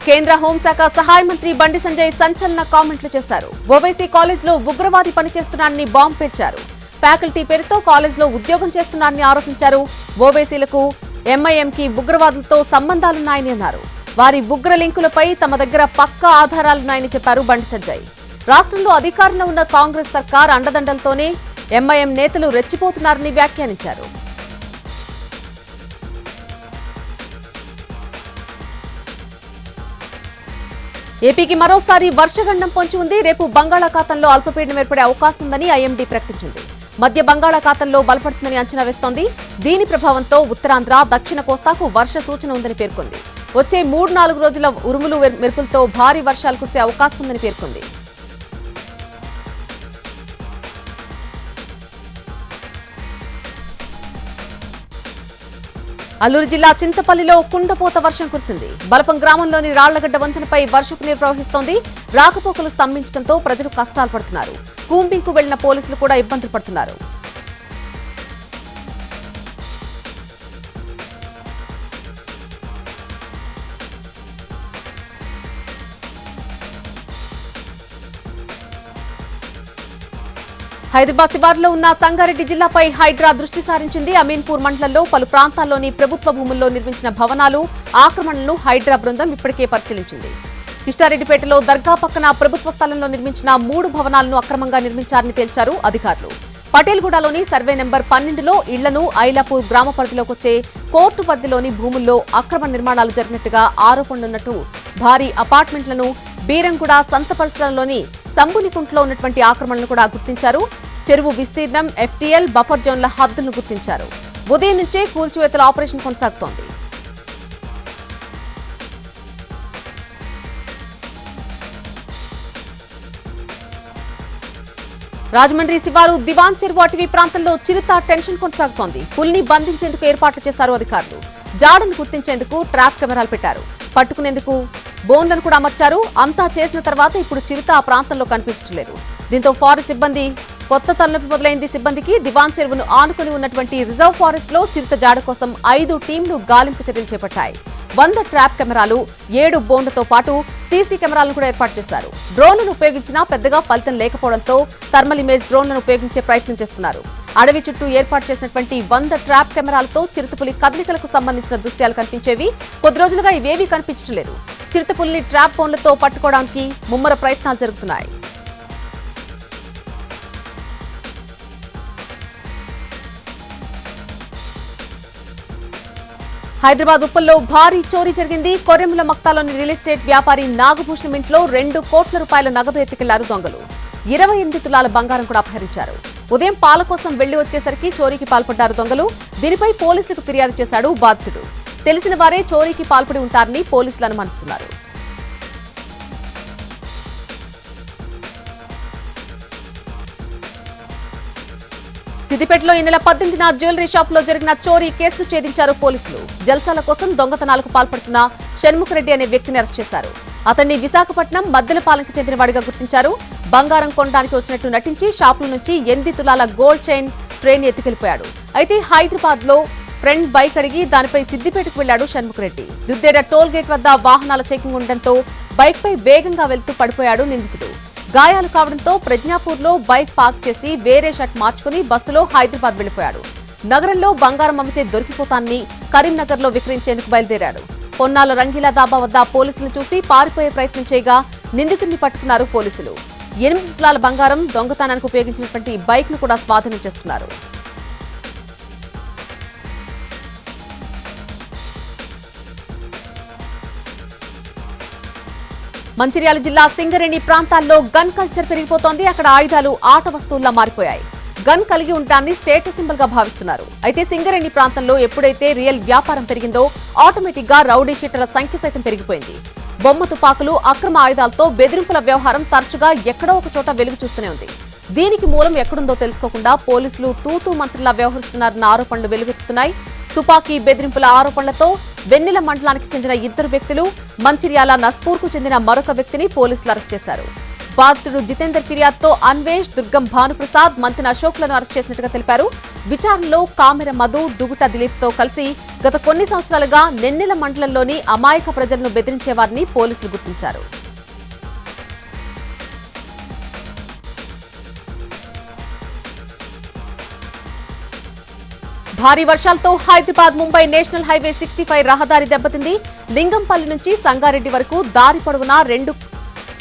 కేంద్ర హోంశాఖ సహాయ మంత్రి బండి సంజయ్ సంచలన కామెంట్లు చేశారు. ఓవైసీ కాలేజ్లో ఉగ్రవాది పనిచేస్తున్నాడని బాంబు పేల్చారు. ఫ్యాకల్టీ పేరుతో కాలేజ్లో ఉద్యోగం చేస్తున్నాడని ఆరోపించారు. ఓవైసీలకు ఎంఐఎంకి ఉగ్రవాదులతో సంబంధాలున్నాయని అన్నారు. వారి ఉగ్ర లింకులపై తమ దగ్గర పక్కా ఆధారాలున్నాయని చెప్పారు బండి సంజయ్. రాష్ట్రంలో అధికారంలో ఉన్న కాంగ్రెస్ సర్కార్ అండదండలతోనే ఎంఐఎం నేతలు రెచ్చిపోతున్నారని వ్యాఖ్యానించారు. ఏపీకి మరోసారి వర్షగండం పొంచి ఉంది. రేపు బంగాళాఖాతంలో అల్పపీడనం ఏర్పడే అవకాశం ఉందని ఐఎండీ ప్రకటించింది. మధ్య బంగాళాఖాతంలో బలపడుతుందని అంచనా వేస్తోంది. దీని ప్రభావంతో ఉత్తరాంధ్ర, దక్షిణ కోస్తాకు వర్ష సూచన ఉందని పేర్కొంది. వచ్చే 3-4 రోజుల ఉరుములు మెరుపులతో భారీ వర్షాలు కురిసే అవకాశం ఉందని పేర్కొంది. అల్లూరు జిల్లా చింతపల్లిలో కుండపోత వర్షం కురిసింది. బలపం గ్రామంలోని రాళ్లగడ్డ వంతెనపై వర్షపు నీరు ప్రవహిస్తోంది. రాకపోకలు స్తంభించడంతో ప్రజలు కష్టాలు పడుతున్నారు. కూంబింగ్కు వెళ్లిన పోలీసులు కూడా ఇబ్బందులు పడుతున్నారు. హైదరాబాద్ శివార్లో ఉన్న సంగారెడ్డి జిల్లాపై హైడ్రా దృష్టి సారించింది. అమీన్పూర్ మండలంలో పలు ప్రాంతాల్లోని ప్రభుత్వ భూముల్లో నిర్మించిన భవనాలు, ఆక్రమణలను హైడ్రా బృందం ఇప్పటికే పరిశీలించింది. కిష్టారెడ్డిపేటలో దర్గా పక్కన ప్రభుత్వ స్థలంలో నిర్మించిన 3 భవనాలను అక్రమంగా నిర్మించారని తేల్చారు అధికారులు. పటేల్గూడలోని సర్వే నెంబర్ 12లో ఇళ్లను, ఐలాపూర్ గ్రామ పరిధిలోకి వచ్చే కోర్టు పరిధిలోని భూముల్లో అక్రమ నిర్మాణాలు జరిగినట్టుగా ఆరోపణలున్నట్టు భారీ అపార్ట్మెంట్లను, బీరంగూడ సంత పరిసరాల్లోని సంబునికుంట్లో ఉన్నటువంటి ఆక్రమణలను కూడా గుర్తించారు. చెరువు విస్తీర్ణం, ఎఫ్టీఎల్, బఫర్ జోన్ల హద్దులను గుర్తించారు. ఉదయం నుంచే కూల్చివేతల ఆపరేషన్ కొనసాగుతోంది. రాజమండ్రి శివారు దివాన్ చెరువు అటవీ ప్రాంతంలో చిరుత టెన్షన్ కొనసాగుతోంది. పులిని బంధించేందుకు ఏర్పాట్లు చేశారు అధికారులు. జాడను గుర్తించేందుకు ట్రాప్ కెమెరాలు పెట్టారు. పట్టుకునేందుకు బోన్లను కూడా అమర్చారు. అంతా చేసిన తర్వాత ఇప్పుడు చిరుత ఆ ప్రాంతంలో కనిపించట్లేదు. దీంతో ఫారెస్ట్ సిబ్బంది కొత్త తలనొప్పి మొదలైంది. సిబ్బందికి దివాన్ చెరువును ఆనుకుని ఉన్నటువంటి రిజర్వ్ ఫారెస్ట్ లో చిరుత జాడ కోసం 5 టీంలు గాలింపు చర్యలు చేపట్టాయి. 100 ట్రాప్ కెమెరాలు, 7 బోన్లతో పాటు సీసీ కెమెరాలను కూడా ఏర్పాటు చేశారు. డ్రోన్లను ఉపయోగించినా పెద్దగా ఫలితం లేకపోవడంతో థర్మల్ ఇమేజ్ డ్రోన్లను ఉపయోగించే ప్రయత్నం చేస్తున్నారు. అడవి చుట్టూ ఏర్పాటు చేసినటువంటి 100 ట్రాప్ కెమెరాలతో చిరుతపులి కదలికలకు సంబంధించిన దృశ్యాలు కనిపించేవి. కొద్ది రోజులుగా ఇవేవీ కనిపించలేదు. చిరుతపులిని ట్రాప్ బోన్లతో పట్టుకోవడానికి ముమ్మర ప్రయత్నాలు జరుగుతున్నాయి. హైదరాబాద్ ఉప్పల్లో భారీ చోరీ జరిగింది. కొర్రెముల మక్తాలోని రియల్ ఎస్టేట్ వ్యాపారి నాగభూషణం ఇంట్లో 2 కోట్ల రూపాయల నగదు ఎత్తుకెళ్లారు దొంగలు. 28 తులాల బంగారం కూడా అపహరించారు. ఉదయం పాల కోసం వెళ్లి వచ్చేసరికి చోరీకి పాల్పడ్డారు దొంగలు. దీనిపై పోలీసులకు ఫిర్యాదు చేశాడు బాధితుడు. తెలిసిన వారే చోరీకి పాల్పడి ఉంటారని పోలీసులు అనుమానిస్తున్నారు. సిద్దిపేటలో ఈ నెల 18న జ్యువెలరీ షాప్ లో జరిగిన చోరీ కేసును ఛేదించారు పోలీసులు. జల్సాల కోసం దొంగతనాలకు పాల్పడుతున్న షణ్ముఖరెడ్డి అనే వ్యక్తిని అరెస్ట్ చేశారు. అతన్ని విశాఖపట్నం మద్దెలపాలెంకి చెందినవాడిగా గుర్తించారు. బంగారం కొనడానికి వచ్చినట్టు నటించి షాపుల నుంచి 8 తులాల గోల్డ్ చైన్ ట్రైన్ ఎత్తుకెళ్లిపోయాడు. అయితే హైదరాబాద్ లో ఫ్రెండ్ బైక్ అడిగి దానిపై సిద్దిపేటకు వెళ్లాడు షణ్ముఖరెడ్డి. దుద్దేడ టోల్ గేట్ వద్ద వాహనాల చెకింగ్ ఉండడంతో బైక్ పై వేగంగా వెళ్తూ పడిపోయాడు నిందితుడు. గాయాలు కావడంతో ప్రజ్ఞాపూర్లో బైక్ పార్క్ చేసి వేరే షర్ట్ మార్చుకుని బస్సులో హైదరాబాద్ వెళ్లిపోయాడు. నగరంలో బంగారం అమ్మితే దొరికిపోతానని కరీంనగర్లో విక్రయించేందుకు బయలుదేరాడు. పొన్నాల రంగీలా దాబా వద్ద పోలీసులు చూసి పారిపోయే ప్రయత్నం చేయగా నిందితుడిని పట్టుకున్నారు పోలీసులు. 8 తులాల బంగారం, దొంగతనానికి ఉపయోగించినటువంటి బైక్ ను కూడా స్వాధీనం చేసుకున్నారు. మంచిర్యాల జిల్లా సింగరేణి ప్రాంతాల్లో గన్ కల్చర్ పెరిగిపోతోంది. అక్కడ ఆయుధాలు ఆట వస్తువుల్లా మారిపోయాయి. గన్ కలిగి ఉండటాన్ని స్టేటస్ సింబల్ గా భావిస్తున్నారు. అయితే సింగరేణి ప్రాంతంలో ఎప్పుడైతే రియల్ వ్యాపారం పెరిగిందో ఆటోమేటిక్ గా రౌడీ షీటర్ల సంఖ్య సైతం పెరిగిపోయింది. బొమ్మ తుపాకులు, అక్రమ ఆయుధాలతో బెదిరింపుల వ్యవహారం తరచుగా ఎక్కడో ఒక చోట వెలుగు చూస్తూనే ఉంది. దీనికి మూలం ఎక్కడుందో తెలుసుకోకుండా పోలీసులు తూతూ మంత్రులా వ్యవహరిస్తున్నారన్న ఆరోపణలు వెలువెత్తుతున్నాయి. తుపాకీ బెదిరింపుల ఆరోపణలతో వెన్నెల మండలానికి చెందిన 2 వ్యక్తులు, మంచిర్యాల నస్పూర్కు చెందిన మరొక వ్యక్తిని పోలీసులు అరెస్ట్ చేశారు. బాధితుడు జితేందర్ ఫిర్యాదుతో అన్వేష్, దుర్గం భానుప్రసాద్, మంతెన అశోక్లను అరెస్ట్ చేసినట్టుగా తెలిపారు. విచారణలో కామెర మధు, దుగుట దిలీప్తో కలిసి గత కొన్ని సంవత్సరాలుగా నెన్నెల మండలంలోని అమాయక ప్రజలను బెదిరించేవారిని పోలీసులు గుర్తించారు. భారీ వర్షాలతో హైదరాబాద్ ముంబై నేషనల్ హైవే 65 రహదారి దెబ్బతింది. లింగంపల్లి నుంచి సంగారెడ్డి వరకు దారి పొడవునా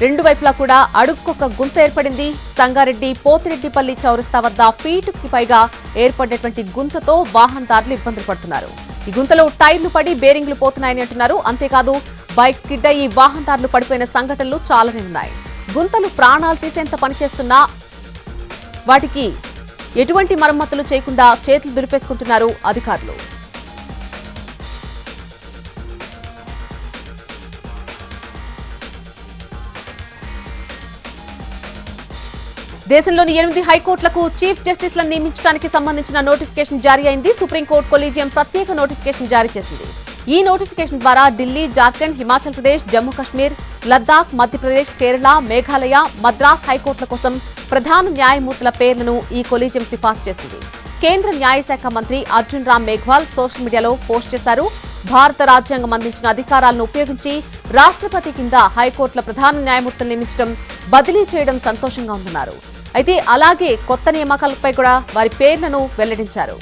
రెండు వైపులా కూడా అడుక్కొక గుంత ఏర్పడింది. సంగారెడ్డి పోతిరెడ్డిపల్లి చౌరస్తా వద్ద ఫీటుకి పైగా ఏర్పడినటువంటి గుంతతో వాహనదారులు ఇబ్బందులు పడుతున్నారు. ఈ గుంతలో టైర్లు పడి బేరింగ్లు పోతున్నాయని అంటున్నారు. అంతేకాదు బైక్ స్కిడ్ అయ్యి వాహనదారులు పడిపోయిన సంఘటనలు చాలానే ఉన్నాయి. గుంతలు ప్రాణాలు తీసేంత పనిచేస్తున్నా వాటికి ఎటువంటి మరమ్మతులు చేయకుండా చేతులు దులిపేసుకుంటున్నారు అధికారులు. దేశంలోని 8 హైకోర్టులకు చీఫ్ జస్టిస్లను నియమించడానికి సంబంధించిన నోటిఫికేషన్ జారీ అయింది. సుప్రీంకోర్టు కొలీజియం ప్రత్యేక నోటిఫికేషన్ జారీ చేసింది. ఈ నోటిఫికేషన్ ద్వారా ఢిల్లీ, జార్ఖండ్, హిమాచల్ ప్రదేశ్, జమ్మూ కశ్మీర్, లద్దాఖ్, మధ్యప్రదేశ్, కేరళ, మేఘాలయ, మద్రాస్ హైకోర్టుల కోసం ప్రధాన న్యాయమూర్తుల పేర్లను ఈ కొలీజియం సిఫార్సు చేసింది. కేంద్ర న్యాయశాఖ మంత్రి అర్జున్ రామ్ మేఘ్వాల్ సోషల్ మీడియాలో పోస్ట్ చేశారు. భారత రాజ్యాంగం అందించిన అధికారాలను ఉపయోగించి రాష్ట్రపతి కింద హైకోర్టుల ప్రధాన న్యాయమూర్తులు నియమించడం, బదిలీ చేయడం సంతోషంగా ఉందన్నారు. అయితే అలాగే కొత్త నియామకాలపై కూడా వారి పేర్లను వెల్లడించారు.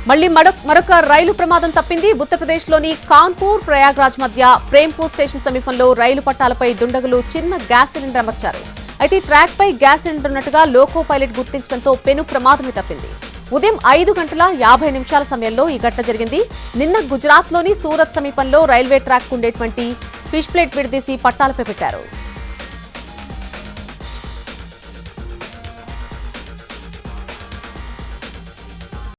మళ్లీ మరొక రైలు ప్రమాదం తప్పింది. ఉత్తరప్రదేశ్లోని కాన్పూర్, ప్రయాగ్రాజ్ మధ్య ప్రేంపూర్ స్టేషన్ సమీపంలో రైలు పట్టాలపై దుండగులు చిన్న గ్యాస్ సిలిండర్ అమర్చారు. అయితే ట్రాక్ పై గ్యాస్ సిలిండర్ ఉన్నట్టుగా లోకో పైలట్ గుర్తించడంతో పెను ప్రమాదమే తప్పింది. ఉదయం 5:50 సమయంలో ఈ ఘటన జరిగింది. నిన్న గుజరాత్లోని సూరత్ సమీపంలో రైల్వే ట్రాక్ ఉండేటువంటి ఫిష్ ప్లేట్ విడదీసి పట్టాలపై పెట్టారు.